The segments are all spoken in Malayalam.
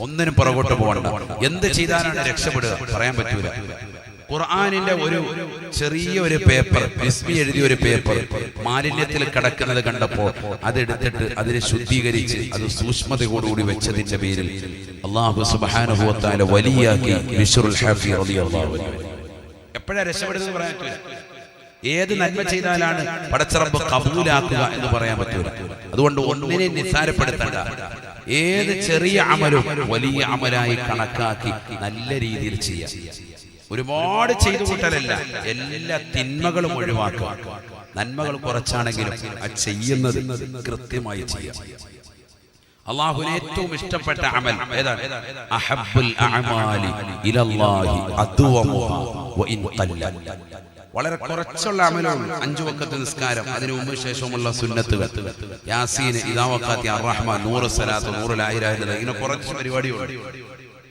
ഒന്നിനും പുറകോട്ട് പോകണ്ട. എന്ത് ചെയ്താലാണ് രക്ഷപ്പെടുക പറയാൻ പറ്റൂല. ഖുർആനിന്റെ ഒരു ചെറിയൊരു പേപ്പർ, ബിസ്മി എഴുതിയ ഒരു പേപ്പർ മാലിന്യത്തിൽ കിടക്കുന്നത് കണ്ടപ്പോൾ അതെടുത്തിട്ട് അതിനെ ശുദ്ധീകരിച്ച് അത് സൂക്ഷ്മതയോടുകൂടി വെച്ചതിന്റെ പേരിൽ അല്ലാഹു സുബ്ഹാനഹു വ തആല വലിയാക്കി ബിശ്റുൽ ഹാഫി റളിയല്ലാഹു അൻഹു. എപ്പോഴാ രക്ഷപ്പെടുന്നത് പറയാൻ പറ്റൂല. ഏത് നന്മ ചെയ്താലാണ് പടച്ച റബ്ബ് ഖബൂലാക്കുക എന്ന് പറയാൻ പറ്റൂല. അതുകൊണ്ട് ഒന്നിനെ നിസ്സാരപ്പെടുത്തണ്ട. ഏത് ചെറിയ അമലും വലിയ അമലായി കണക്കാക്കി നല്ല രീതിയിൽ ചെയ്യാം. ഒരുപാട് ചെയ്തു കൂട്ടലല്ല, എല്ലാ തിന്മകളും ഒഴിവാക്കുക. നന്മകൾ കുറച്ചാണെങ്കിലും അത് ചെയ്യുന്നത് കൃത്യമായി ചെയ്യാം. അല്ലാഹുവിന് ഏറ്റവും ഇഷ്ടപ്പെട്ട അമൽ ഏതാണ്? അഹബ്ബുൽ അഅമാലി ഇലല്ലാഹി അദ്വമുഹാ വഇൻ ഖല്ല. വളരെ കുറച്ചുള്ള അമലാണ് 5 വഖത്ത് നിസ്കാരം, അതിനു മുമ്പ് ശേഷമുള്ള സുന്നത്തുകൾ, യാസീൻ, ഇദാ വഖാത്തി അർറഹ്മാൻ, 100 സലാത്ത്, 100 ലാ ഇലാഹ ഇല്ലല്ലാഹ്, ഇങ്ങനെ കുറച്ച് പരിപാടിയുണ്ട്.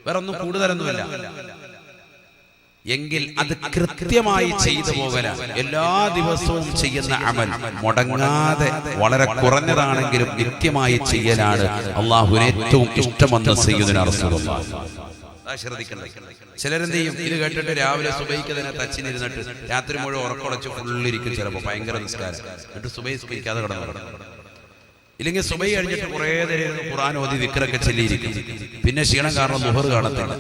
വേറെ ഒന്നും കൂടുതലൊന്നുമില്ല. എങ്കിൽ അത് കൃത്യമായി ചെയ്തു പോകല. എല്ലാ ദിവസവും ചെയ്യുന്ന അമൽ മുടങ്ങാതെ വളരെ കുറഞ്ഞതാണെങ്കിലും നിത്യമായി ചെയ്യലാണ് അല്ലാഹുവിന് ഏറ്റവും ഇഷ്ടമെന്ന് സയ്യിദുനാ റസൂലുള്ളാഹി. ശ്രദ്ധിക്കണ്ടേ? ചിലരെന്ത് ചെയ്യും? ഇത് കേട്ടിട്ട് രാവിലെ സുബഹിക്ക് തന്നെ തച്ചിനിരുന്നിട്ട് രാത്രി മുഴുവൻ ഉറക്കുളച്ച് ഫുള്ളിരിക്കും. ചിലപ്പോൾ ഭയങ്കര നിസ്കാരം, എന്നിട്ട് സുബഹി സ്കരിക്കാതെ കിടന്നു. ഇല്ലെങ്കിൽ സുബഹി കഴിഞ്ഞിട്ട് കുറേ നേരം ഖുർആൻ ഓതി ദിക്റൊക്കെ ചൊല്ലിയിരിക്കും. പിന്നെ ക്ഷീണം കാരണം ളുഹർ കാണത്തില്ല.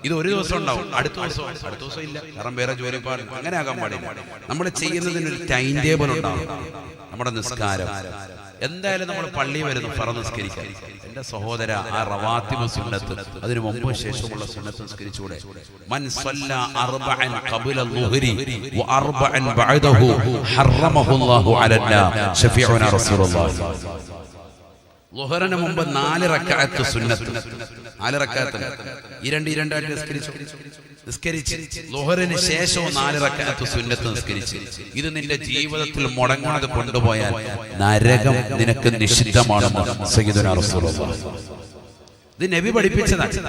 ഇത് ഒരു ദിവസം ഉണ്ടാവും, അടുത്ത ദിവസം ഇല്ല. കാരണം വേറെ ജോലിപ്പാട്. അങ്ങനെ ആകാൻ പാടില്ല. നമ്മൾ ചെയ്യുന്നതിനൊരു ടൈം ടേബിൾ ഉണ്ടാവും. നമ്മുടെ നിസ്കാരം എന്തായാലും നമ്മൾ പള്ളി വരുന്നു ഫർദ് നിസ്കരിക്കാൻ. എന്റെ സഹോദര, ആ റവാത്തിബ് സുന്നത്ത്, അതിനു മുമ്പ് ശേഷമുള്ള സുന്നത്ത് നിസ്കരിച്ചൂടെ? മൻ സല്ല അർബഅൻ ഖബല ളുഹരി വ അർബഅൻ ബഅദഹു ഹറമഹു അല്ലാഹു അലന്നാ ശഫീഉനാ റസൂലുള്ളാഹി. ളുഹറിന് മുമ്പ് 4 റക്അത്ത് സുന്നത്ത്, 4 റക്അത്ത് രണ്ടായിട്ട് നിസ്കരിച്ച് ളുഹറിന് ശേഷവും 4 റക്അത്ത് സുന്നത്ത് നിസ്കരിച്ച് ഇത് നിന്റെ ജീവിതത്തിൽ മുടങ്ങാതെ കൊണ്ടുപോയാൽ നരകം നിനക്ക് നിഷിദ്ധമാണെന്ന് സയ്യിദുനാ റസൂലുള്ളാഹി. ഇത് നബി പഠിപ്പിച്ചതാണ്.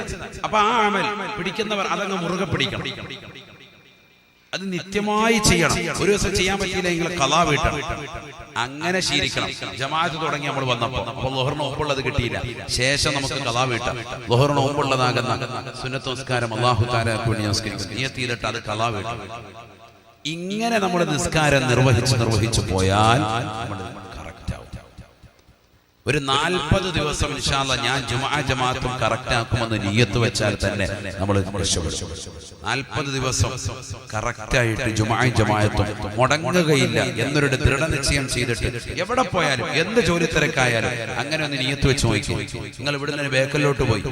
അപ്പൊ ആ അമൽ പിടിക്കുന്നവർ അതങ്ങ് മുറുകെ പിടിക്കണം. അത് നിത്യമായി ചെയ്യണം. ഒരു ദിവസം ചെയ്യാൻ പറ്റിയില്ലെങ്കിൽ ഖളാ വീട്ടണം. അങ്ങനെ ശീലിക്കണം. ജമാഅത്ത് തുടങ്ങി നമ്മൾ വന്നപ്പോൾ അപ്പോൾ ളുഹറിന് മുമ്പുള്ളത് കിട്ടിയില്ല, ശേഷം നമുക്ക് ഖളാ വീട്ടാം. ളുഹറിന് മുമ്പുള്ളതാകുന്ന സുന്നത്ത് നിസ്കാരം അല്ലാഹു തആലയ്ക്ക് വേണ്ടി നിസ്കരിക്കും, നിയത്ത് ചെയ്തിട്ട് അത് ഖളാ വീട്ടാം. ഇങ്ങനെ നമ്മുടെ നിസ്കാരം നിർവഹിച്ചു പോയാൽ ഒരു 40 ദിവസം ഇൻഷാ അല്ലാഹ് ഞാൻ ജമാഅത്തും കറക്റ്റ് ആക്കുമെന്ന് നിയ്യത്ത് വെച്ചാൽ തന്നെ നമ്മൾ രക്ഷപ്പെടും. 40 ദിവസം കറക്റ്റായിട്ട് ജമാഅത്തും മുടങ്ങുകയില്ല എന്നൊരു ദൃഢനിശ്ചയം ചെയ്തിട്ട് എവിടെ പോയാലും എന്ത് ജോലി തിരക്കായാലും അങ്ങനെ ഒന്ന് നിയ്യത്ത് വെച്ച് നോക്കി. നിങ്ങൾ ഇവിടുന്ന് ബേക്കലിലോട്ട് പോയി,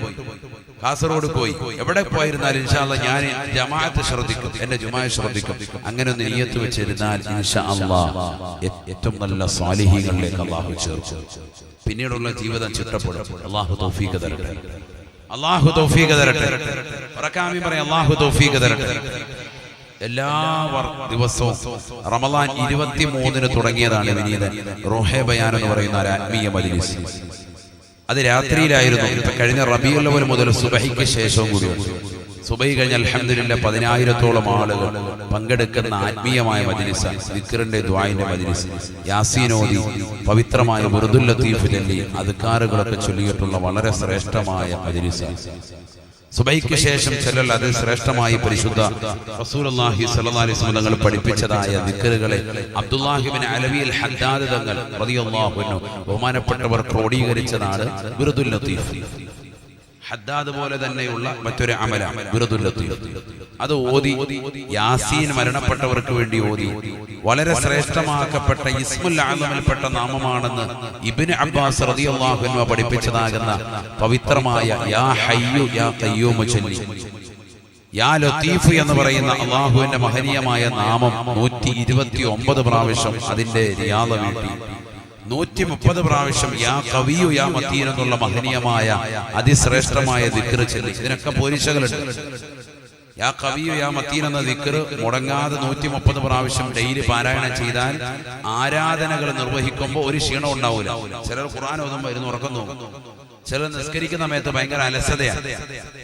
കാസർഗോഡ് പോയി, എവിടെ പോയിരുന്നാലും ഇൻഷാ അല്ലാഹ് ഞാൻ ജമാഅത്ത് ശ്രദ്ധിക്കും, എന്റെ ജുമാഅത്ത് ശ്രദ്ധിക്കും. അങ്ങനെ ഒന്ന് നിയ്യത്ത് വെച്ചിരുന്നാൽ ഇൻഷാ അല്ലാഹ് ഏറ്റവും നല്ല സ്വാലിഹീങ്ങളിലേക്ക് അല്ലാഹു ചേർക്കും. പിന്നീടുള്ള ജീവിതം ചിട്ടപ്പെടും. അല്ലാഹു തൗഫീഖ് തരട്ടെ. അല്ലാഹു തൗഫീഖ് തരട്ടെ. പറക്കാമി പറയാം, അല്ലാഹു തൗഫീഖ് തരട്ടെ. എല്ലാ ദിവസവും റമളാൻ 23-ന് തുടങ്ങിയതാണ് വിനീതൻ റൂഹെ ബയാൻ എന്ന് പറയുന്ന ഒരു ആത്മീയ മജ്‌ലിസ്. അത് രാത്രിയിലായിരുന്നു. കഴിഞ്ഞ റബീഉൽ അവ്വൽ മുതൽ സുബഹിക്ക് ശേഷവും കൂടിയാണ്. സുബഹി കഴിഞ്ഞ അൽഹംദുലില്ലാ 10,000-ഓളം ആളുകൾ പങ്കെടുക്കുന്ന ആത്മീയമായ മജ്‌ലിസ്, ദിക്റിന്റെ ദുആഇന്റെ മജ്‌ലിസ്, യാസീൻ ഓതി പവിത്രമായ ബുർദുൽ ലത്തീഫ് ചൊല്ലി അദ്കാറുകളൊക്കെ ചൊല്ലിയിട്ടുള്ള വളരെ ശ്രേഷ്ഠമായ മജ്‌ലിസ്. സുബഹിക്ക് ശേഷം ചിലർ അത് ശ്രേഷ്ഠമായി പരിശുദ്ധ റസൂലുള്ളാഹി സ്വല്ലല്ലാഹി അലൈഹി വസല്ലം തങ്ങൾ പഠിപ്പിച്ചതായ ദിക്റുകളെ അബ്ദുല്ലാഹി ഇബ്നു അലവി അൽ ഹദ്ദാദ് തങ്ങൾ റളിയല്ലാഹു അൻഹു ബഹുമാനപ്പെട്ടവർ ക്രോഡീകരിച്ചതാണ് ബുർദുൽ ലത്തീഫ്. ഹദ്ദാദ് പോലെ തന്നെയുള്ള മറ്റൊരു അമലാണ് ബുർദുൽ ലത്തീഫ്. അത് ഓതി യാസീൻ മരണപ്പെട്ടവർക്ക് വേണ്ടി ഓതി വളരെ ശ്രേഷ്ഠമാക്കപ്പെട്ട ഇസ്മുൽ അഅ്ലമിൽപ്പെട്ട നാമമാണെന്ന് ഇബ്നു അബ്ബാസ് റളിയല്ലാഹു അൻഹു പഠിപ്പിച്ചതാകുന്ന പവിത്രമായ യാ ഹയ്യു യാ ഖയ്യൂം ചൊല്ലി യാ ലത്തീഫ് എന്ന് പറയുന്ന അല്ലാഹുവിന്റെ മഹനീയമായ നാമം 129 പ്രാവശ്യം അതിന്റെ റിയാദ വീട്ടി 130 പ്രാവശ്യം യാ ഖവിയു യാ മതീൻ എന്നുള്ള മഹനീയമായ അതിശ്രേഷ്ഠമായ ദിക്ർ ചൊല്ലി. ഇതിനൊക്കെ പോരിശകളുണ്ട്. യാ ഖവിയു യാ മതീൻ എന്ന ദിക്ർ മുടങ്ങാതെ 130 പ്രാവശ്യം ഡെയിലി പാരായണം ചെയ്താൽ ആരാധനകൾ നിർവഹിക്കുമ്പോൾ ഒരു ക്ഷീണം ഉണ്ടാവില്ല. ചിലർ ഖുർആൻ ഓതുമ്പോൾ ഇരുന്ന് ഉറക്കം തോന്നും, ചിലർ നിസ്കരിക്കുന്ന സമയത്ത് ഭയങ്കര അലസതയാണ്.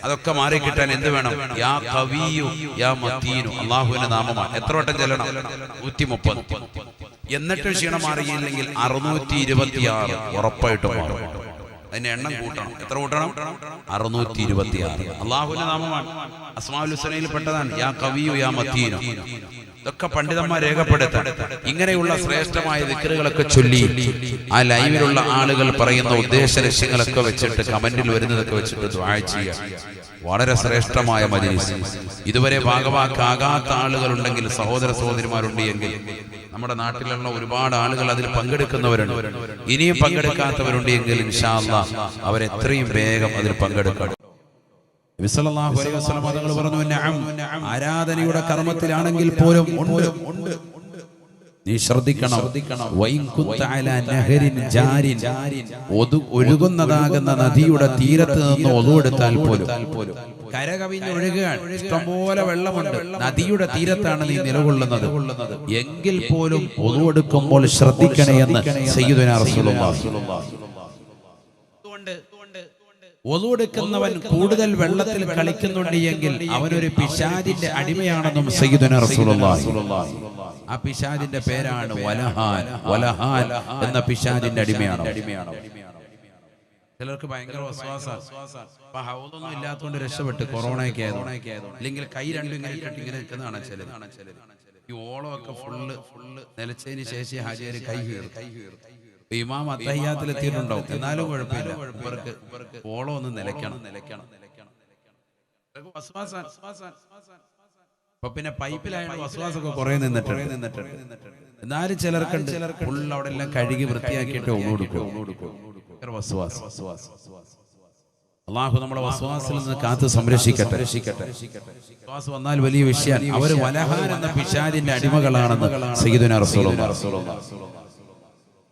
അതൊക്കെ മാറിക്കിട്ടാൻ എന്ത് വേണം? യാ ഖവിയു യാ മതീനു അല്ലാഹുവിന്റെ നാമമാണ്. എത്ര വട്ടം ചെല്ലണം? 130. എന്നിട്ട് ക്ഷീണം മാറിയില്ലെങ്കിൽ 626 ഉറപ്പായിട്ടും മാറും. അതിന്റെ എണ്ണം കൂട്ടണം. എത്ര കൂട്ടണം? 626. അള്ളാഹുവിന്റെ നാമമാണ്, അസ്മാഉൽ ഹുസ്നയിൽ പെട്ടതാണ്. യാ ഖവിയ്യു യാ മതീനു. ഇതൊക്കെ പണ്ഡിതന്മാർ രേഖപ്പെടുത്താൻ. ഇങ്ങനെയുള്ള ശ്രേഷ്ഠമായ ദിക്റുകളൊക്കെ ചൊല്ലി ആ ലൈവിലുള്ള ആളുകൾ പറയുന്ന ഉദ്ദേശ ലക്ഷ്യങ്ങളൊക്കെ വെച്ചിട്ട് കമന്റിൽ വരുന്നതൊക്കെ വെച്ചിട്ട് ദുആ ചെയ്യുക. വളരെ ശ്രേഷ്ഠമായ മജ്‌ലിസ്. ഇതുവരെ ഭാഗവാക്കാകാത്ത ആളുകളുണ്ടെങ്കിൽ, സഹോദര സഹോദരിമാരുണ്ട് എങ്കിൽ, നമ്മുടെ നാട്ടിലുള്ള ഒരുപാട് ആളുകൾ അതിൽ പങ്കെടുക്കുന്നവരുണ്ട്. ഇനിയും പങ്കെടുക്കാത്തവരുണ്ട് എങ്കിൽ ഇൻഷാ അല്ലാഹ് അവരെത്രയും വേഗം അതിൽ പങ്കെടുക്കണം. നബി സല്ലല്ലാഹു അലൈഹി വസല്ലം തങ്ങൾ പറഞ്ഞു, നഅം, ആരാധനയുടെ കർമ്മത്തിലാണെങ്കിൽ പോലും ഉണ്ട്, നീ ശ്രദ്ധിക്കണം. വൈൻ കുന്ത അലാ നഹരിൻ ജാരിൻ, ഒഴുകുന്നതാകുന്ന നദിയുടെ തീരത്ത് നിന്ന് ഒളുവെടുത്താൽ പോലും, കരകവിഞ്ഞ് ഒഴുകുകയാണ്, ഇഷ്ടംപോലെ വെള്ളമുണ്ട്, നദിയുടെ തീരത്താണ് നീ നിലകൊള്ളുന്നത് എങ്കിൽ പോലും ഒളുവെടുക്കുമ്പോൾ ശ്രദ്ധിക്കണേ എന്ന് സയ്യിദുനാ റസൂലുള്ളാഹി. ഒളുവെടുക്കുന്നവൻ കൂടുതൽ വെള്ളത്തിൽ കളിക്കുന്നുണ്ട് എങ്കിൽ അവനൊരു പിശാചിന്റെ അടിമയാണെന്നും സയ്യിദുനാ റസൂലുള്ളാഹി. ആ പിശാചിന്റെ പേരാണ് വലഹാൻ. വലഹാൻ എന്ന പിശാചിന്റെ അടിമയാണ്. ചിലർക്ക് ഭയങ്കര വിശ്വാസമാണ്. അപ്പൊ ഹൗദൊന്നും ഇല്ലാത്തതുകൊണ്ട് രക്ഷപ്പെട്ട് കൊറോണയൊക്കെ ആയതുകൊണ്ട്, അല്ലെങ്കിൽ കൈ രണ്ടും ഇങ്ങനെ ഇട്ടിട്ട് ഇങ്ങനെ നിൽക്കുന്നതാണ് ചിലർ. ഈ ഓളമൊക്കെ ഫുള്ള് നിലച്ചതിന് ശേഷം ഹാജിയാര് കൈ കീറും. ഇമാം അത്തഹിയ്യാത്തിൽ എത്തിയിട്ടുണ്ടാവും, എന്നാലും കുഴപ്പമില്ല, ഇവർക്ക് ഓളം ഒന്ന് നിലയ്ക്കണം. അപ്പൊ പിന്നെ പൈപ്പിലായ വസ്വാസൊക്കെ കുറെ നിന്നിട്ടുണ്ട്. എന്നാലും ചിലർക്കുണ്ട് ഫുള്ള് അവിടെ എല്ലാം കഴുകി വൃത്തിയാക്കിയിട്ട് ഓടുക്കും. അള്ളാഹു നമ്മുടെ വസ്വാസിൽ നിന്ന് കാത്ത് സംരക്ഷിക്കട്ടെ. വസ്വാസ് വന്നാൽ വലിയ വിഷയം. അവര് വലഹാൻ എന്ന പിശാചിന്റെ അടിമകളാണെന്ന് സയ്യിദുനാ റസൂലുള്ളാഹി.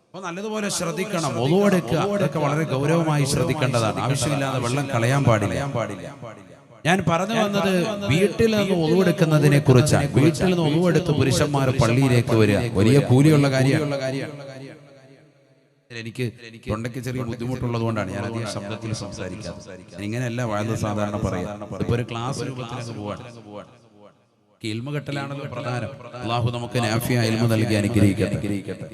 അപ്പൊ നല്ലതുപോലെ ശ്രദ്ധിക്കണം. ഒളുവെടുക്കുക, അതൊക്കെ വളരെ ഗൗരവമായി ശ്രദ്ധിക്കേണ്ടതാണ്. ആവശ്യമില്ലാതെ വെള്ളം കളയാൻ പാടില്ല. ഞാൻ പറഞ്ഞു വന്നത് വീട്ടിൽ നിന്ന് ഒളുവെടുക്കുന്നതിനെ കുറിച്ചാണ്. വീട്ടിൽ നിന്ന് ഒളുവെടുത്ത് പുരുഷന്മാർ പള്ളിയിലേക്ക് വരിക വലിയ കൂലിയുള്ള കാര്യമാണ്. എനിക്ക് തൊണ്ടയ്ക്ക് ചെറിയ ബുദ്ധിമുട്ടുള്ളത് കൊണ്ടാണ് ഞാൻ അധികം ശബ്ദത്തിൽ സംസാരിക്കാറ്. ഇങ്ങനെയല്ല വാഴ്ന്നത് സാധാരണ പറയാം. ഇപ്പൊ ഒരു ക്ലാസ് രൂപത്തിലേക്ക് പോവാണ്. ഇൽമ കെട്ടലാണല്ലോ പ്രധാനം. അല്ലാഹു നമുക്ക് നാഫിയ ഇൽമ നൽകി അനുഗ്രഹിക്കട്ടെ.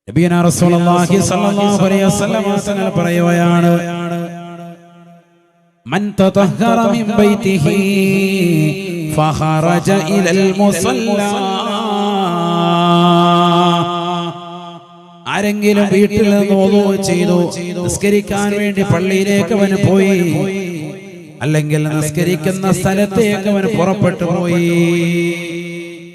നബിയനാ റസൂലുള്ളാഹി സ്വല്ലല്ലാഹു അലൈഹി വസല്ലം തങ്ങൾ പറയുകയാണ്, മൻ തതഹറ മിൻ ബൈതിഹി ഫഖറജ ഇലൽ മുസല്ല. ആരെങ്കിലും വീട്ടിൽ നിന്ന് wudu ചെയ്തു നിസ്കരിക്കാൻ വേണ്ടി പള്ളിയിലേക്ക് അവൻ പോയി, അല്ലെങ്കിൽ നിസ്കരിക്കുന്ന സ്ഥലത്തേക്ക് അവൻ പുറപ്പെട്ടു പോയി.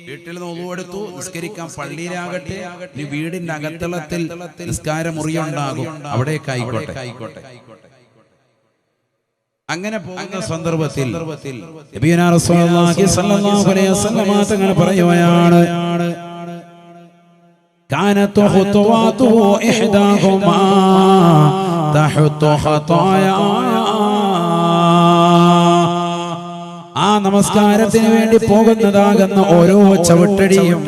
വീട്ടിൽ നിന്ന് wudu എടുത്തു, നിസ്കരിക്കാൻ പള്ളിയിലാകട്ടെ, ഈ വീടിന്റെ അകത്തളത്തിൽ നിസ്കാര മുറിയുണ്ടാകും, അവിടേക്കായിക്കോട്ടെ. അങ്ങനെ പോകുന്ന സന്ദർഭത്തിൽ നബിയുനാ റസൂലുള്ളാഹി സ്വല്ലല്ലാഹു അലൈഹി വസല്ലം തങ്ങൾ പറയുകയാണ്, കാനതു ഖുതുവാതുഹു ഇഹ്ദാഹുമാ തഹുത്തു ഖതായ. ആ നമസ്കാരത്തിന് വേണ്ടി പോകുന്നതാകുന്ന ഓരോ ചവിട്ടടിയും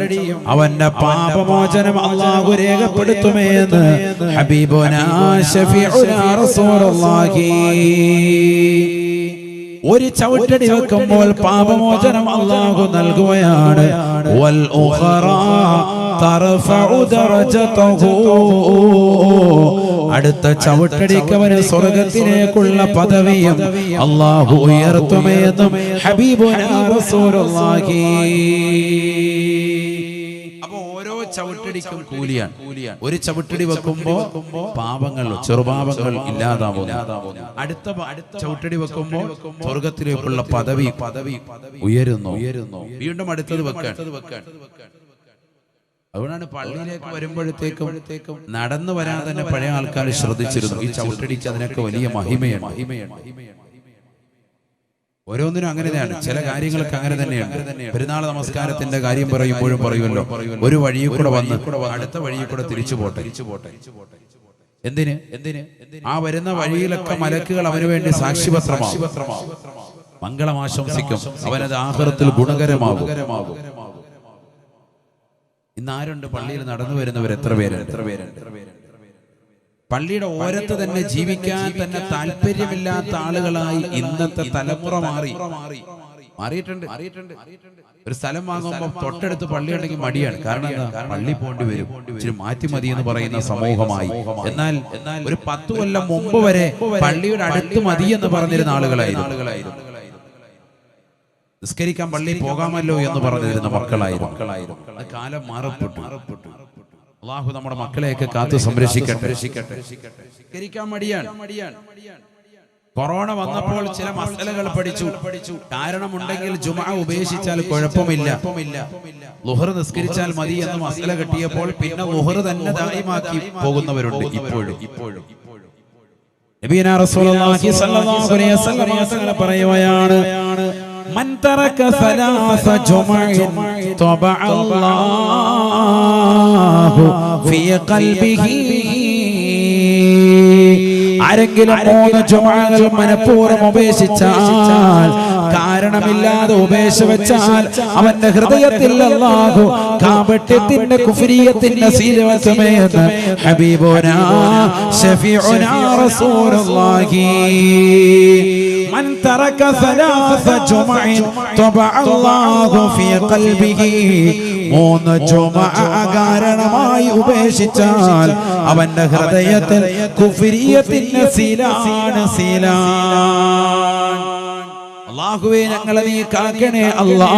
അവന്റെ പാപമോചനം അല്ലാഹു രേഖപ്പെടുത്തുമേ എന്ന് ഹബീബുനാ ശഫീഉനാ റസൂലുള്ളാഹി. ഒരു ചവിട്ടടി വെക്കുമ്പോൾ പാപമോചനം അല്ലാഹു നൽകുകയാണ്. വൽ ഉഖറാ തർഫഉ ദറജതഹു. അടുത്ത ചവിട്ടടിക്ക് അവന് സ്വർഗ്ഗത്തിലേക്കുള്ള പദവിയും അല്ലാഹു ഉയർത്തുമെന്നും ഹബീബുനാ റസൂലുള്ളാഹി. അപ്പോൾ ഓരോ ചവിട്ടടിക്കും കൂലിയാണ്. ഒരു ചവിട്ടടി വെക്കുമ്പോ പാപങ്ങൾ, ചെറുപാപങ്ങൾ ഇല്ലാതാവുന്നു. അടുത്ത ചവിട്ടടി വെക്കുമ്പോൾ സ്വർഗ്ഗത്തിലേക്കുള്ള പദവി ഉയരുന്നു. വീണ്ടും അടുത്തത് വെക്കാൻ. അതുകൊണ്ടാണ് പള്ളിയിലേക്ക് വരുമ്പോഴത്തേക്കും നടന്നു വരാൻ തന്നെ പഴയ ആൾക്കാർ ശ്രദ്ധിച്ചിരുന്നു. ഈ ചവിട്ടടിക്ക് അതിനൊക്കെ വലിയ മഹിമയാണ്. ഓരോന്നിനും അങ്ങനെ തന്നെയാണ്. ചില കാര്യങ്ങൾക്ക് അങ്ങനെ തന്നെയാണ്. പെരുന്നാൾ നമസ്കാരത്തിന്റെ കാര്യം പറയുമ്പോഴും പറയുമല്ലോ, ഒരു വഴിയിൽ കൂടെ വന്ന് അടുത്ത വഴിയിൽ കൂടെ തിരിച്ചു പോട്ടെ. എന്തിന്? ആ വരുന്ന വഴിയിലൊക്കെ മലക്കുകൾ അവന് വേണ്ടി സാക്ഷിപത്രമാകും, മംഗളം ആശംസിക്കും. അവനത് ആഖിറത്തിൽ ഗുണകരമാകും. ഇന്ന് ആരുണ്ട് പള്ളിയിൽ നടന്നു വരുന്നവർ? എത്ര പേരുണ്ട്? പള്ളിയുടെ ഓരത്ത് തന്നെ ജീവിക്കാൻ തന്നെ താല്പര്യമില്ലാത്ത ആളുകളായി ഇന്നത്തെ തലമുറ മാറി. മാറിയിട്ടുണ്ട്. ഒരു സ്ഥലം വാങ്ങുമ്പോൾ തൊട്ടടുത്ത് പള്ളി ഉണ്ടെങ്കിൽ മടിയാണ്. കാരണം എന്താ? പള്ളി പോണ്ടി വരും, ഇച്ചിരി മാറ്റി മതി എന്ന് പറയുന്ന സമൂഹമായി. എന്നാൽ ഒരു 10 കൊല്ലം മുമ്പ് വരെ പള്ളിയുടെ അടുത്ത് മതി എന്ന് പറഞ്ഞിരുന്ന ആളുകളായിരുന്നു. നിസ്കരിക്കാൻ പള്ളിയിൽ പോകാമല്ലോ എന്ന് പറഞ്ഞിരുന്ന മക്കളായിരുന്നു. കാലം മാറപ്പെട്ടു. അല്ലാഹു നമ്മുടെ മക്കളെയൊക്കെ കാത്തു സംരക്ഷിക്കട്ടെ. നിസ്കരിക്കാൻ മടിയാണ്. കൊറോണ വന്നപ്പോൾ ചില മസലകൾ പഠിച്ചു. കാരണമുണ്ടെങ്കിൽ ജുമുഅ ഉപേക്ഷിച്ചാൽ കുഴപ്പമില്ല, ളുഹർ നിസ്കരിച്ചാൽ മതി എന്ന് മസല കിട്ടിയപ്പോൾ പിന്നെ ളുഹർ തന്നെ ദായിമാക്കി പോകുന്നവരുണ്ട് ഇപ്പോഴും. നബിയനാ റസൂലുള്ളാഹി സ്വല്ലല്ലാഹു അലൈഹി വസല്ലം തങ്ങൾ പറയുകയാണ്, മൻ തറക സലാസ ജുമുഅൻ തബഅ അല്ലാഹു ഫീ ഖൽബിഹി. ആരെങ്കിലും 3 ജുമുഅകൾ മനഃപൂർവ്വം ഉപേക്ഷിച്ചാൽ, കാരണമില്ലാതെ ഉപേക്ഷ വെച്ചാൽ, അവന്റെ ഹൃദയത്തിൽ അല്ലാഹു കാപട്യത്തിന്റെ കുഫ്രിയത്തിന്റെ സീലവസമേന്ന് ഹബീബുനാ ശഫീഉനാ റസൂലുള്ളാഹി. മൻ തറക സലാസ ജുമുഅൻ തബഅ അല്ലാഹു ഫീ ഖൽബിഹി. 3 ജുമുഅ കാരണമായി ഉപേക്ഷിച്ചാൽ അവന്റെ ഹൃദയത്തിൽ കുഫ്രിയത്തിന്റെ സീലാണ്. അല്ലാഹുവേ, ഞങ്ങളെ നീ കാക്കണേ അല്ലാ.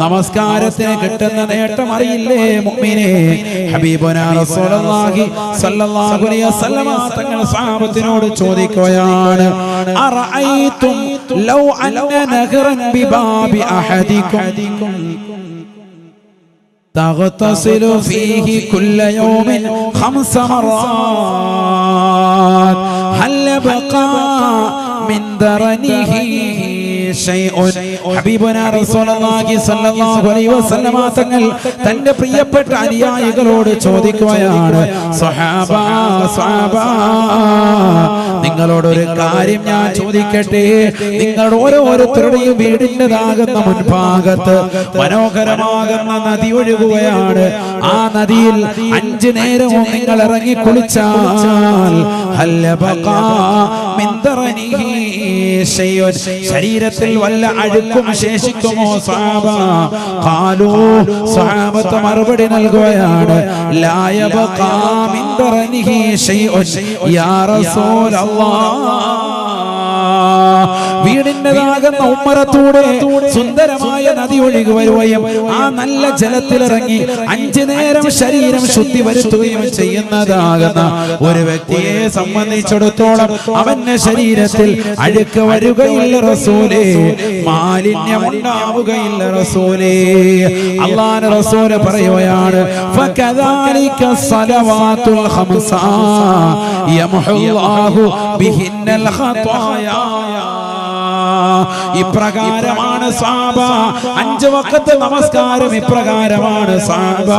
നമസ്കാരത്തിന് കിട്ടുന്ന നേട്ടം അറിയില്ലേ മുഅ്മിനേ? ഹബീബുനാ റസൂലുള്ളാഹി സ്വല്ലല്ലാഹു അലൈഹി വസല്ലം തങ്ങൾ സ്വഹാബത്തിനോട് ചോദിക്കുകയാണ്, അറഅയ്തും ലൗ അന്ന നഹറൻ ബിബാബി അഹദികും തഗ്തസിലു ഫീഹി കുല്ല യൗമിൻ 5 മറാത്ത് ഹൽ ബഖാ മിൻ ദറനിഹി ശൈഉൻ. ഹബീബുനാ റസൂലുള്ളാഹി സ്വല്ലല്ലാഹു അലൈഹി വസല്ലം തങ്ങൾ തന്റെ പ്രിയപ്പെട്ട അനുയായികളോട് ചോദിക്കുകയാണ്, സ്വഹാബ, നിങ്ങളോടൊരു കാര്യം ഞാൻ ചോദിക്കട്ടെ. നിങ്ങൾ ഓരോരുത്തരുടെയും വീടിൻ്റെതാകുന്ന മുൻഭാഗത്ത് മനോഹരമാകുന്ന നദി ഒഴുകുകയാണ്. ആ നദിയിൽ 5 നേരവും നിങ്ങൾ ഇറങ്ങി കുളിച്ചാൽ ശരീരത്തിൽ വല്ല അഴുക്കും ശേഷിക്കുമോ? സ്വഹാബത്ത് മറുപടി നൽകുകയാണ്, ലാ യബ്ഖാ മിൻ ദറനിഹി ശൈഉൻ യാ റസൂലല്ലാഹ്. വീടിൻ്റെതാകുന്ന ഉമ്മറത്തൂടെ സുന്ദരമായ നദി ഒഴുകി വരുകയും ആ നല്ല ജലത്തിലിറങ്ങി 5 നേരം ശരീരം ശുദ്ധി വരുത്തുകയും ചെയ്യുന്നതാകുന്ന ഒരു വ്യക്തിയെ സംബന്ധിച്ചിടത്തോളം അവന്റെ ശരീരത്തിൽ അഴുക്ക് വരുകയില്ല റസൂലേ, മാലിന്യമുണ്ടാവുകയില്ല റസൂലേ. അല്ലാഹുവിന്റെ റസൂല് പറയുകയാണ്, ഫകദാലിക സ്വലവാത്തുൽ ഖംസ യംഹുല്ലാഹു ബിഹിന്നൽ ഖതായാ. ഇപ്രകാരമാണ് സഹാബ 5 വഖത്ത് നമസ്കാരം, ഇപ്രകാരമാണ് സഹാബ.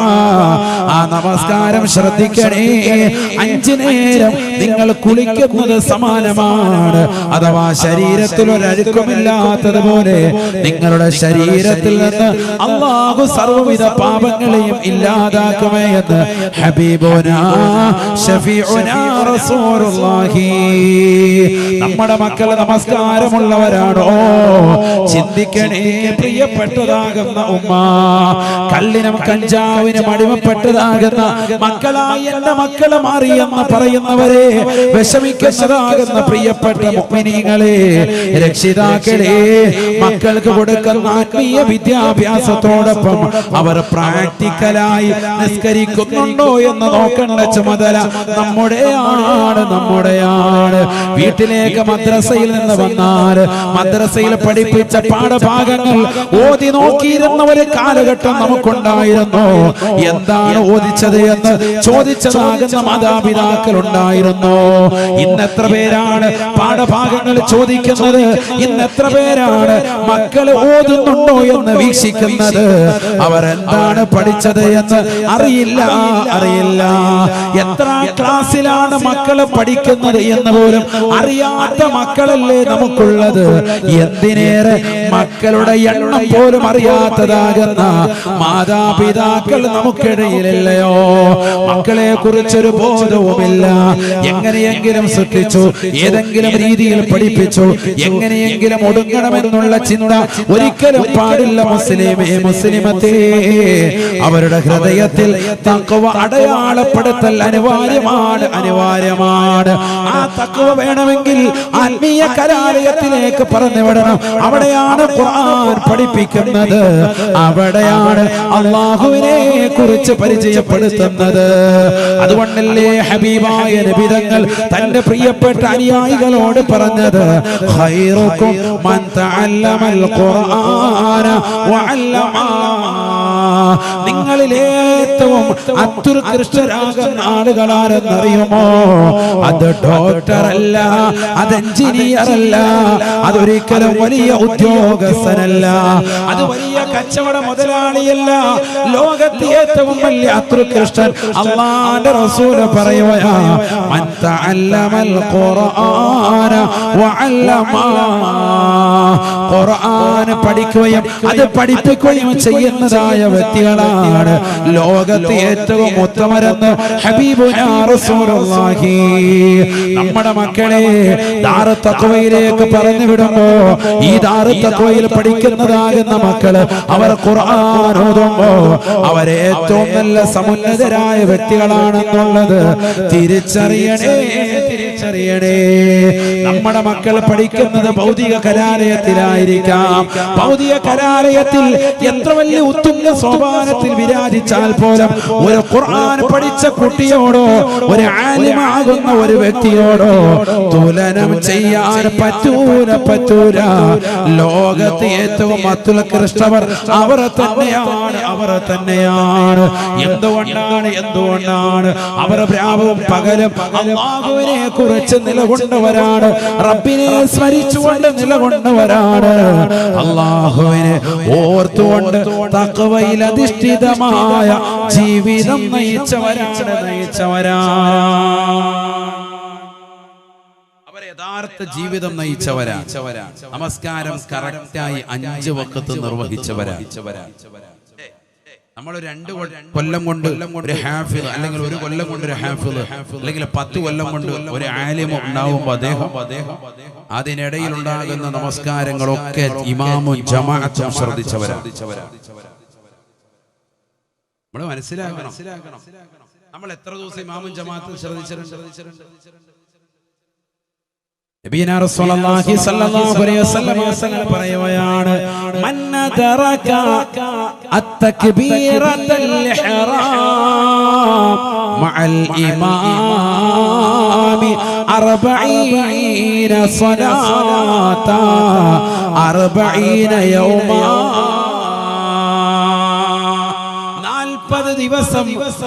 ആ നമസ്കാരം ശ്രദ്ധിക്കണേ. 5 നേരം നിങ്ങൾ കുളിക്കുന്നത് സമാനമാണ്. അഥവാ ശരീരത്തിൽ ഒരഴുക്കുമില്ലാത്തതുപോലെ നിങ്ങളുടെ ശരീരത്തിൽ നിന്ന് അല്ലാഹു സർവ്വവിധ പാപങ്ങളെയും ഇല്ലാതാക്കുമെന്ന് ഹബീബുനാ ശഫീഉനാ റസൂലുള്ളാഹി. നമ്മുടെ മക്കൾ നമസ്കാരമുള്ളവരാണോ? ചിന്തിക്കണേ പ്രിയപ്പെട്ടതാകുന്ന ഉമ്മ. കള്ളിനും കഞ്ചാവിനും അടിമപ്പെട്ടതാകുന്ന മക്കളായി എന്റെ മക്കളെ മാറിയെന്ന് പറയുന്നവരെ, വിഷമിക്കുന്നതാകുന്ന പ്രിയപ്പെട്ട മുഅ്മിനീങ്ങളെ, രക്ഷിതാക്കളെ, മക്കൾക്ക് കൊടുക്കുന്ന ആത്മീയ വിദ്യാഭ്യാസത്തോടൊപ്പം അവർ പ്രാക്ടിക്കലായി നിസ്കരിക്കുന്നുണ്ടോ എന്ന് നോക്കേണ്ട ചുമതല നമ്മുടെയാണ്. വീട്ടിലേക്ക് മദ്രസയിൽ നിന്ന് വന്നാൽ മദ്രസയിൽ പഠിപ്പിച്ച പാഠഭാഗങ്ങൾ ഓതി നോക്കിയിരുന്ന ഒരു കാലഘട്ടം നമുക്കുണ്ടായിരുന്നു. എന്താണ് ഓദിച്ചത് എന്ന് ചോദിച്ചതാകുന്ന മാതാപിതാക്കൾ ഉണ്ടായിരുന്നു. ഇന്നെത്ര പേരാണ് പാഠഭാഗങ്ങൾ ചോദിക്കുന്നത്? ഇന്നെത്ര പേരാണ് മക്കൾ ഓതുന്നുണ്ടോ എന്ന് വീക്ഷിക്കുന്നത്? അവരെന്താണ് പഠിച്ചത് എന്ന് അറിയില്ല. എത്ര ക്ലാസ്സിലാണ് മക്കള് പഠിക്കുന്നത് എന്ന് പോലും അറിയാത്ത മക്കളല്ലേ നമുക്കുള്ളത്. എന്തിനേറെ മക്കളുടെ എണ്ണം പോലും അറിയാത്തതാകുന്ന മാതാപിതാക്കൾ നമുക്കിടയിലില്ലയോ? മക്കളെ കുറിച്ചൊരു ബോധവുമില്ല. എങ്ങനെയെങ്കിലും സൃഷ്ടിച്ചു, ഏതെങ്കിലും രീതിയിൽ പഠിപ്പിച്ചു, എങ്ങനെയെങ്കിലും ഒടുങ്ങണമെന്നുള്ള ചിന്ത ഒരിക്കലും പാടില്ല. മുസ്ലിമത്തെ അവരുടെ ഹൃദയത്തിൽ തഖ്വ അടയാളപ്പെടുത്തൽ അനിവാര്യമാണ്. ആ തഖ്വ വേണമെങ്കിൽ ആത്മീയ കലാലയത്തിലേക്ക് പറഞ്ഞു വിടണം. അവിടെയാണ് ഖുർആൻ പഠിപ്പിക്കുന്നത്, അവിടെയാണ് അല്ലാഹുവിനെ കുറിച്ച് പരിചയപ്പെടുത്തുന്നത്. അതുകൊണ്ടല്ലേ ഹബീബായ നബി തങ്ങൾ തന്റെ പ്രിയപ്പെട്ട അനുയായികളോട് പറഞ്ഞത്, ഖൈറുക്കും മൻ തഅല്ലമൽ ഖുർആന വഅല്ലമ. നിങ്ങളിൽ ഏറ്റവും അത്യുത്കൃഷ്ടരാകുന്ന ആളുകളാരെന്നറിയുമോ? അത് ഡോക്ടർ അല്ല, അത് എഞ്ചിനീയർ അല്ല, അതൊരിക്കലും വലിയ ഉദ്യോഗസ്ഥനല്ല, അത് വലിയ കച്ചവട മുതലാളിയല്ല. ലോകത്തെ ഏറ്റവും വലിയ അത്യുത്കൃഷ്ടൻ അല്ലാഹുവിന്റെ റസൂൽ പറയുകയാ, മൻ തഅല്ലമൽ ഖുർആന വഅല്ലമ. ഖുർആൻ പഠിക്കുകയും അത് പഠിപ്പിക്കുകയും ചെയ്യുന്നതായ വ്യക്തികളാണ് ലോകത്തെ ഏറ്റവും ഉത്തമരെന്ന് ഹബീബുനാ റസൂലുള്ളാഹി. നമ്മുടെ മക്കളെ ദാറുൽ തഖ്വയിലേക്ക് പറഞ്ഞു വിടുമ്പോ ഈ ദാറുൽ തഖ്വയിൽ പഠിക്കുന്നതാകുന്ന മക്കള് അവർ ഖുർആൻ ഓതുമ്പോ അവരെ ഏറ്റവും നല്ല സമുന്നതരായ വ്യക്തികളാണെന്നുള്ളത് തിരിച്ചറിയണേ. നമ്മുടെ മക്കൾ പഠിക്കുന്നത് ഭൗതിക കലാലയത്തിലായിരിക്കാം. ഭൗതിക കലാലയത്തിൽ എത്ര വലിയ ഉത്തുംഗ സോപാനത്തിൽ വിരാജിച്ചാൽ പോലും ഒരു ഖുർആൻ പഠിച്ച കുട്ടിയോടോ ഒരു ആലിമാകുന്ന ഒരു വ്യക്തിയോടോ തുലനം ചെയ്യാൻ പറ്റൂല. ലോകത്തെ ഏറ്റവും അത്യുത്കൃഷ്ടവർ അവർ തന്നെയാണ്. എന്തുകൊണ്ടാണ് അവർ രാവും പകലും അല്ലാഹുവിനെ കുറിച്ച് നിലകൊണ്ടവരാണ്, റബ്ബിനെ സ്മരിച്ചുകൊണ്ട് നിലകൊണ്ടവരാണ്, അല്ലാഹുവിനെ ഓർത്തുകൊണ്ട് തഖ്വയിൽ അധിഷ്ഠിതമായ ജീവിതം നയിച്ചവരാണ്. അവർ യഥാർത്ഥ ജീവിതം നയിച്ചവരാണ്. നമസ്കാരം കറക്റ്റായി 5 വഖത്ത് നിർവഹിച്ചവരാണ്. നമ്മൾ 2 കൊല്ലം കൊണ്ട് ഒരു ഹാഫിദ്, അല്ലെങ്കിൽ 1 കൊല്ലം കൊണ്ട് ഒരു ഹാഫിദ്, അല്ലെങ്കിൽ 10 കൊല്ലം കൊണ്ട് ഒരു ആലിം ഉണ്ടാവുമ്പോൾ അദ്ദേഹം അതിനിടയിൽ ഉണ്ടാകുന്ന നമസ്കാരങ്ങളൊക്കെ ഇമാമും ജമാഅത്തും ശ്രദ്ധിച്ചവരാണ്. നമ്മൾ മനസ്സിലാക്കണം, നമ്മൾ എത്ര ദിവസം ഇമാമും ജമാഅത്തും ശ്രദ്ധിച്ചിട്ടുണ്ട്. നബിയനാ റസൂലുള്ളാഹി സ്വല്ലല്ലാഹു അലൈഹി വസല്ലം തങ്ങൾ പറയുകയാണ്, മൻ ദറക അത്തക്ബീറത്തുൽ ഇഹ്റാം മഅൽ ഇമാമി 40 സ്വലാത 40 യൗമാ. 40 ദിവസം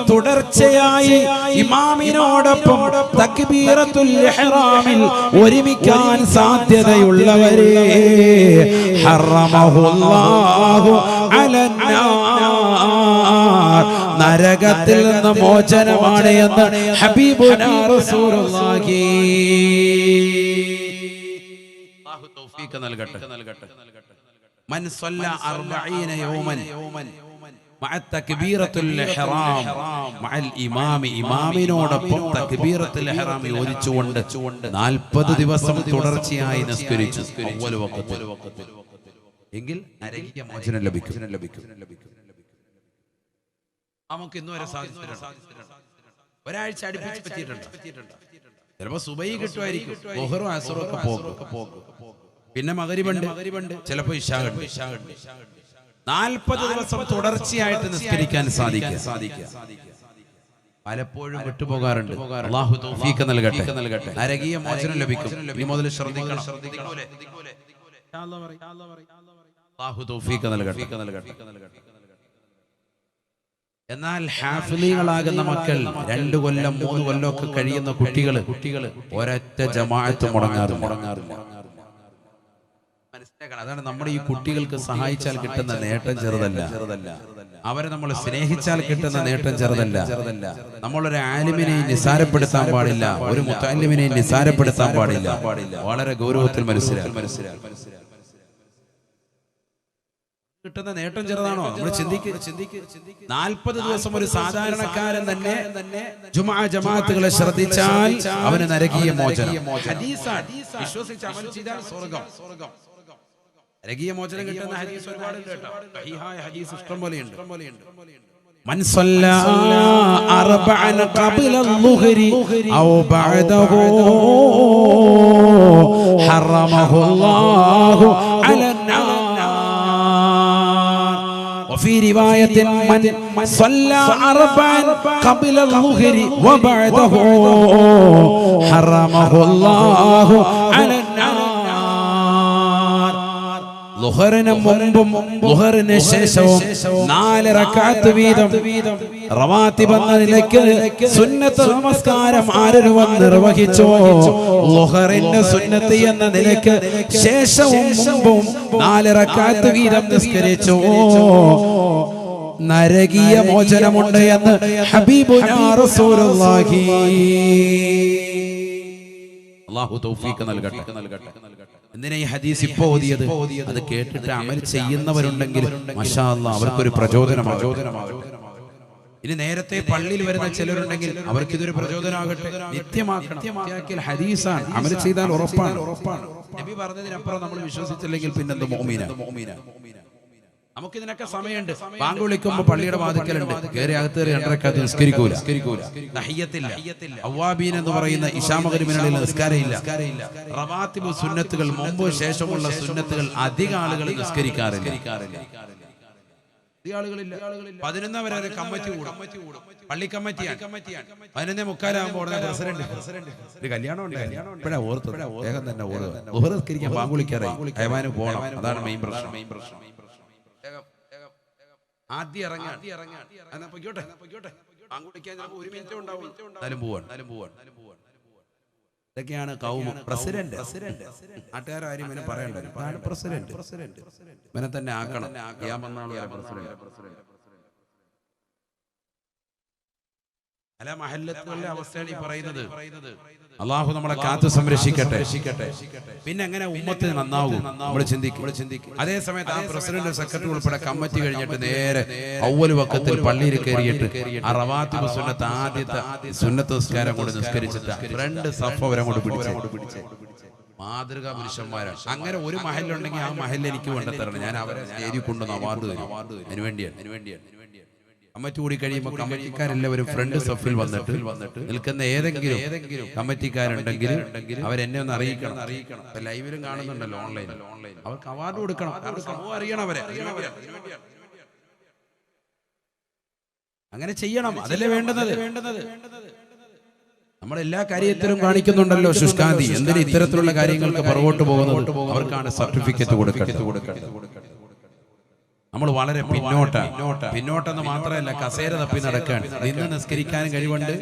തുടർച്ചയായി ഇമാമിനോടൊപ്പം തക്ബീറത്തുൽ ഇഹ്റാമിൽ ഒരുമിക്കാൻ സാധ്യതയുള്ളവരെ ഹറമഹുല്ലാഹു അലന്നാർ, നരകത്തിൽ നിന്ന് മോചനമാണ് എന്ന് ഹബീബുനാ റസൂലുള്ളാഹി. അല്ലാഹു തൗഫീഖ് നൽകട്ടെ. മൻ സ്വല്ല 40 യൗമൻ ഇമാമിനോടൊപ്പം തക്ബീറത്തുൽ ഇഹ്റാം യോജിച്ചുകൊണ്ട് 40 ദിവസം തുടർച്ചയായി നിസ്കരിച്ചു എങ്കിൽ നരകീയ മോചനം ലഭിക്കും. നമുക്ക് ഇന്നുവരെ സാധിച്ചിട്ടുണ്ട്. ഒരാഴ്ച അടുപ്പിച്ച് പറ്റിയിട്ടുണ്ട്. ചിലപ്പോ സുബഹി കിട്ടുമായിരിക്കും, ളുഹറും അസ്റും ഒക്കെ പോകും. പിന്നെ മഗ്രിബുണ്ട്, ചിലപ്പോ ഇശാ ഉണ്ട്. 40 ദിവസം തുടർച്ചയായിട്ട് നിസ്കരിക്കാൻ സാധിക്കുക. പലപ്പോഴും വിട്ടുപോകാറുണ്ട്. അല്ലാഹു തൗഫീഖ് നൽകട്ടെ. നരകീയ മോചനം ലഭിക്കും. ഇനി മുതൽ ശ്രദ്ധിക്കണം. അല്ലാഹു തൗഫീഖ് നൽകട്ടെ. എന്നാൽ ഹാഫിളീകളാകുന്ന മക്കൾ 2 കൊല്ലം 3 കൊല്ലം ഒക്കെ കഴിയുന്ന കുട്ടികൾ ഒരൊറ്റ ജമാഅത്ത് മുടങ്ങാറില്ല. മനസ്സിലാക്കണം. അതാണ് നമ്മുടെ ഈ കുട്ടികൾക്ക് സഹായിച്ചാൽ കിട്ടുന്ന നേട്ടം ചെറുതല്ല. അവരെ നമ്മൾ സ്നേഹിച്ചാൽ കിട്ടുന്ന നേട്ടം ചെറുതല്ല. നമ്മളൊരു ആലിമിനെ നിസാരപ്പെടുത്താൻ പാടില്ല, ഒരു മുത്തല്ലിമിനെ നിസാരപ്പെടുത്താൻ പാടില്ല. വളരെ ഗൗരവത്തിൽ മനസ്സിലാക്കി കിട്ടുന്ന നേട്ടം ചെറുതാണോ? നമ്മൾ ചിന്തിക്കുക. 40 ദിവസം ഒരു സാധാരണക്കാരൻ തന്നെ ജുമുഅ ജമാഅത്തുകളെ ശ്രദ്ധിച്ചാൽ അവന് നരകീയ മോചനം. വിശ്വസിച്ച് അമൽ ചെയ്താൽ സ്വർഗ്ഗം. നരകീയ മോചനം കിട്ടുന്ന ഹദീസ് ഒരുപാടുണ്ട് കേട്ടോ. സഹീഹായ ഹദീസ് ഇഷ്ടം പോലെയുണ്ട്. من صلى 4 قبل الظهر أو بعده حرمه الله على النار. وفي رواية من صلى 4 قبل الظهر وبعده حرمه الله على النار. ളുഹറിന് മുമ്പും ളുഹറിന് ശേഷവും 4 റക്അത്ത് വീതം റവാത്തിബ് എന്ന നിലയ്ക്ക് സുന്നത്ത് നമസ്കാരം ആരൊരുവൻ നിർവഹിച്ചോ, ളുഹറിന്റെ സുന്നത്ത് എന്ന നിലയ്ക്ക് ശേഷവും മുമ്പും 4 റക്അത്ത് വീതം നിസ്കരിച്ചോ, നരകീയ മോചനമുണ്ട് എന്ന് ഹബീബുനാ റസൂലുള്ളാഹി. അല്ലാഹു തൗഫീഖ് നൽകട്ടെ. എന്തിനാ ഈ ഹദീസ് ഇപ്പോ ഓതിയത്? അത് കേട്ടിട്ട് അമൽ ചെയ്യുന്നവരുണ്ടെങ്കിൽ മാഷാ അല്ലാഹ് അവർക്കൊരു പ്രചോദനമാകട്ടെ. ഇനി നേരത്തെ പള്ളിയിൽ വരുന്ന ചിലരുണ്ടെങ്കിൽ അവർക്ക് ഇതൊരു പ്രചോദനമാകട്ടെ. നിത്യമാക്കണം. ഹദീസാണ്, അമൽ ചെയ്താൽ ഉറപ്പാണ്. നബി പറഞ്ഞതിനപ്പുറം നമ്മൾ വിശ്വസിച്ചില്ലെങ്കിൽ പിന്നെന്ത് മുഅ്മിനാ. നമുക്കിതിനൊക്കെ സമയമുണ്ട്. ബാങ്ക് വിളിക്കുമ്പോൾ പള്ളിയുടെ വാതിക്കലുണ്ട്, കയറി അകത്ത് 2 റക്അത്ത് നിസ്കരിക്കൂല. തഹിയ്യത്തില്ല. അവ്വാബീൻ എന്ന് പറയുന്ന ഇശാ മഗ്രിബിനുള്ള നിസ്കാരമില്ല. റവാത്തിബ് സുന്നത്തുകൾ മുമ്പ് ശേഷമുള്ള സുന്നത്തുകൾ അധിക ആളുകൾ നിസ്കരിക്കാറില്ല. 11 വരെ കമ്മിറ്റി കൂടും, പള്ളി കമ്മിറ്റിയാണ്. 11:45 ഉടനെ പ്രസിഡന്റ് കല്യാണം ഉണ്ട്. ഇപ്പഴാ ഓർത്തത്, വേഗം തന്നെ ഓടുക. നിസ്കരിക്കാൻ ബാങ്ക് വിളിക്കാറായി, അയവാന് പോകണം. അതാണ് മെയിൻ പ്രശ്നം. ആദ്യം ഇറങ്ങാൻ ഒരു മിനിറ്റ് ഉണ്ടാവും, ഇതൊക്കെയാണ് കൗമ. പ്രസിഡന്റ് നാട്ടുകാരും ഇവനെ പറയണ്ടല്ലോ, പ്രസിഡന്റ് ഇവനെ തന്നെ ആക്കണം. പല മഹല്ലത്തുകളിലെ അവസ്ഥയാണ് ഈ പറയുന്നത്. അള്ളാഹു നമ്മളെ കാത്തു സംരക്ഷിക്കട്ടെ. പിന്നെ എങ്ങനെ ഉമ്മത്ത് നന്നാവും നമ്മൾ ചിന്തിക്കും. അതേ സമയത്ത് ആ പ്രസിഡന്റ് സെക്രട്ടറി ഉൾപ്പെടെ കമ്മിറ്റി കഴിഞ്ഞിട്ട് നേരെ അവ്വൽ വക്കത്തിൽ പള്ളിയിൽ കയറിയിട്ട് ആ റവാത്തിബ് സുന്നത്ത് ആദ്യത്തെ സുന്നത്ത് നിസ്കാരം കൊണ്ട് നിസ്കരിച്ചിട്ട് 2 സഫ് അവരെ കൊണ്ട് പിടിച്ച് മാതൃകാ പുരുഷന്മാരാണ്. അങ്ങനെ ഒരു മഹല്ലുണ്ടെങ്കിൽ ആ മഹല്ല് എനിക്ക് കൊണ്ടുതരണം. ഞാൻ അവരെ സ്റ്റേജിൽ കൊണ്ടുവന്ന് അവാർഡ് തരും. അതിനുവേണ്ടിയാണ്. കമ്മിറ്റി കൂടി കഴിയുമ്പോൾ കമ്മിറ്റിക്കാരെല്ലാവരും ഫ്രണ്ട് സഫിൽ വന്നിട്ട് നിൽക്കുന്ന ഏതെങ്കിലും കമ്മിറ്റിക്കാരുണ്ടെങ്കിൽ അവരെന്നെ ഒന്ന് അറിയിക്കണം. ലൈവിലും കാണുന്നുണ്ടല്ലോ, ഓൺലൈനിൽ. അവർക്ക് അവാർഡ് കൊടുക്കണം. സമൂഹം അറിയണം അവരെ. അങ്ങനെ ചെയ്യണം. അതല്ലേ വേണ്ടത്. നമ്മളെല്ലാ കാര്യത്തിലും കാണിക്കുന്നുണ്ടല്ലോ ശുഷ്കാന്തി. എന്തിന് ഇത്തരത്തിലുള്ള കാര്യങ്ങൾക്ക് പുറകോട്ട് പോകുന്നത്? അവർക്കാണ് സർട്ടിഫിക്കറ്റ് കൊടുക്കേണ്ടത്. നമ്മൾ വളരെ പിന്നോട്ടെന്ന് മാത്രമല്ല, കസേര തപ്പി നടക്കുകയാണ്. നിന്ന് നിസ്കരിക്കാനും കഴിവുണ്ട്.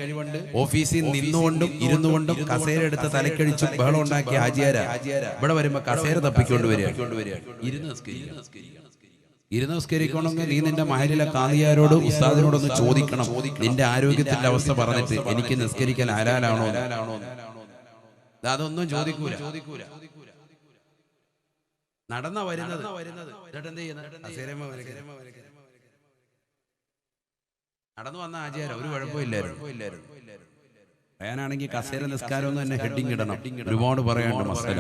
ഓഫീസിൽ നിന്നുകൊണ്ടും ഇരുന്നുകൊണ്ടും കസേര എടുത്ത് തലക്കഴിച്ചും ബഹളം ഉണ്ടാക്കിയ ഹാജിയാര ഇവിടെ വരുമ്പോ കസേര തപ്പിക്കൊണ്ട് വരിക. ഇരുന്ന് നിസ്കരിക്കണമെങ്കിൽ നീ നിന്റെ മഹലിലെ കാളിയാരോട് ഉസ്താദിനോടൊന്ന് ചോദിക്കണം. നിന്റെ ആരോഗ്യത്തിന്റെ അവസ്ഥ പറഞ്ഞിട്ട് എനിക്ക് നിസ്കരിക്കാൻ ഹലാലാണോ? അതൊന്നും ചോദിക്കൂല. നടന്ന വരുന്നത് നടന്നു വന്ന ആചാര ഒരു കുഴപ്പമില്ലായിരുന്നു. പറയാനാണെങ്കിൽ കസേര നിസ്കാരം തന്നെ ഹെഡിങ് ഇടണം. ഒരുപാട് പറയാണ്ട് മസല.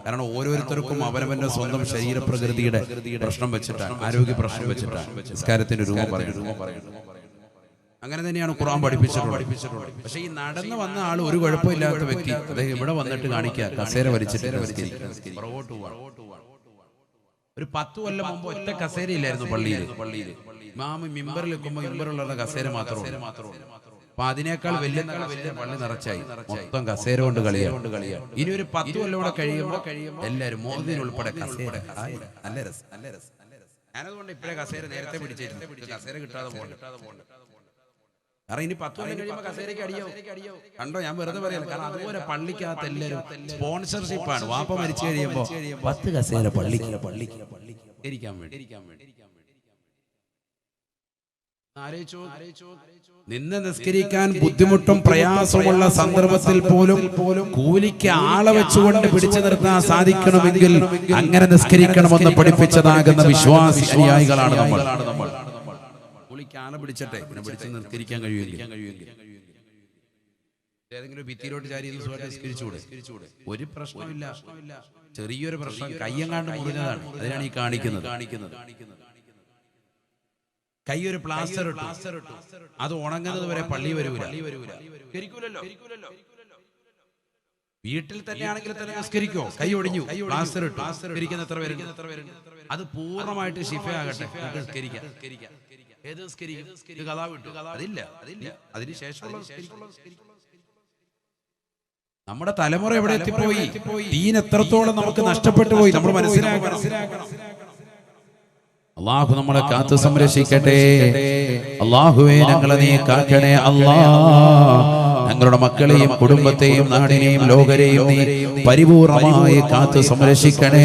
കാരണം ഓരോരുത്തർക്കും അവനവന്റെ സ്വന്തം ശരീരപ്രകൃതിയുടെ പ്രശ്നം വെച്ചിട്ടാണ്, ആരോഗ്യ പ്രശ്നം വെച്ചിട്ടാണ് നിസ്കാരത്തിന്റെ രൂപം പറയുന്നത്. അങ്ങനെ തന്നെയാണ് ഖുർആൻ പഠിപ്പിച്ചിട്ടുള്ളത്. പക്ഷെ ഈ നടന്നു വന്ന ആൾ ഒരു കുഴപ്പമില്ലാത്ത വ്യക്തി അദ്ദേഹം ഇവിടെ വന്നിട്ട് കാണിക്കുക കസേര വലിച്ചിട്ട് പുറകോട്ട് പോവാണ്. ഒരു 10 കൊല്ലം മുമ്പ് ഒറ്റ കസേര ഇല്ലായിരുന്നു പള്ളിയിൽ. ഇമാമ് മിമ്പറിൽ വെക്കുമ്പോൾ മിമ്പറിലുള്ള കസേര മാത്രമേ. അപ്പൊ അതിനേക്കാൾ വലിയ പള്ളി നിറച്ചായി. മൊത്തം കസേര കൊണ്ട് കളിയാണ്. ഇനി ഒരു 10 കൊല്ലം കൂടെ കഴിയുമ്പോൾ എല്ലാവരും മോദിനുൾപ്പെടെ കസേര. നല്ല രസം. ഞാനതുകൊണ്ട് ഇപ്പഴേ കസേര നേരത്തെ പിടിച്ചിരുന്നു. കസേര കിട്ടാതെ പോകണ്ട. കാരണം ഇനി 10 കൊല്ലം കഴിയുമ്പോൾ കസേരയ്ക്ക് അടിയാവും. കണ്ടോ, ഞാൻ വെറുതെ പറയാം. കാരണം അതുപോലെ പള്ളിക്കകത്ത് എല്ലാവരും സ്പോൺസർഷിപ്പാണ്. വാപ്പ മരിച്ചു കഴിയുമ്പോൾ 10 കസേര പള്ളിക്ക് ഇരിക്കാൻ വേണ്ടി. നിന്ന് നിസ്കരിക്കാൻ ബുദ്ധിമുട്ടും പ്രയാസമുള്ള സന്ദർഭത്തിൽ പോലും കൂലിക്ക് ആളെ വെച്ചുകൊണ്ട് പിടിച്ചു നിർത്താൻ സാധിക്കണമെങ്കിൽ അങ്ങനെ നിസ്കരിക്കണമെന്ന് പഠിപ്പിച്ചതാകുന്ന വിശ്വാസി അനുയായികളാണ് നമ്മൾ. കൂലിക്ക് ആളെ പിടിച്ചട്ടെ, പിന്നെ പിടിച്ച് നിസ്കരിക്കാൻ കഴിയുമെങ്കിൽ ഏതെങ്കിലും ഭിത്തിയിലോട്ട് ചാരി നിസ്കരിച്ചുകൂടെ? ഒരു പ്രശ്നമില്ല. ചെറിയൊരു പ്രശ്നം, കയ്യങ്ങാണ്ട് മുറിഞ്ഞതാണ്, അതിനാണ് ഈ കാണിക്കുന്നത്. കൈ ഒരു പ്ലാസ്റ്റർ ഇട്ടു, അത് ഉണങ്ങുന്നത് വരെ പള്ളി വരൂല. വീട്ടിൽ തന്നെയാണെങ്കിൽ തന്നെ നിസ്കരിക്കോ? കൈ ഒടിഞ്ഞു, പ്ലാസ്റ്റർ ഇട്ടു, നിസ്കരിക്കുന്ന എത്ര പേര്? അത് പൂർണ്ണമായിട്ട് ശിഫയാകട്ടെ, നിസ്കരിക്കാം. ഏത് നിസ്കരിക്കും? അതില്ല. അതിനുശേഷം നമ്മുടെ തലമുറ എവിടെ എത്തിപ്പോയി? ദീൻ എത്രത്തോളം നമുക്ക് നഷ്ടപ്പെട്ടു പോയി നമ്മൾ മനസ്സിലാക്കണം. അല്ലാഹു നമ്മളെ കാത്തു സംരക്ഷിക്കട്ടെ. അല്ലാഹുവേ ഞങ്ങളെ നീ കാക്കണേ. ഞങ്ങളുടെ മക്കളെയും കുടുംബത്തെയും നാടിനെയും ലോകരെയും നീ പരിപൂർണമായി കാത്തു സംരക്ഷിക്കണേ.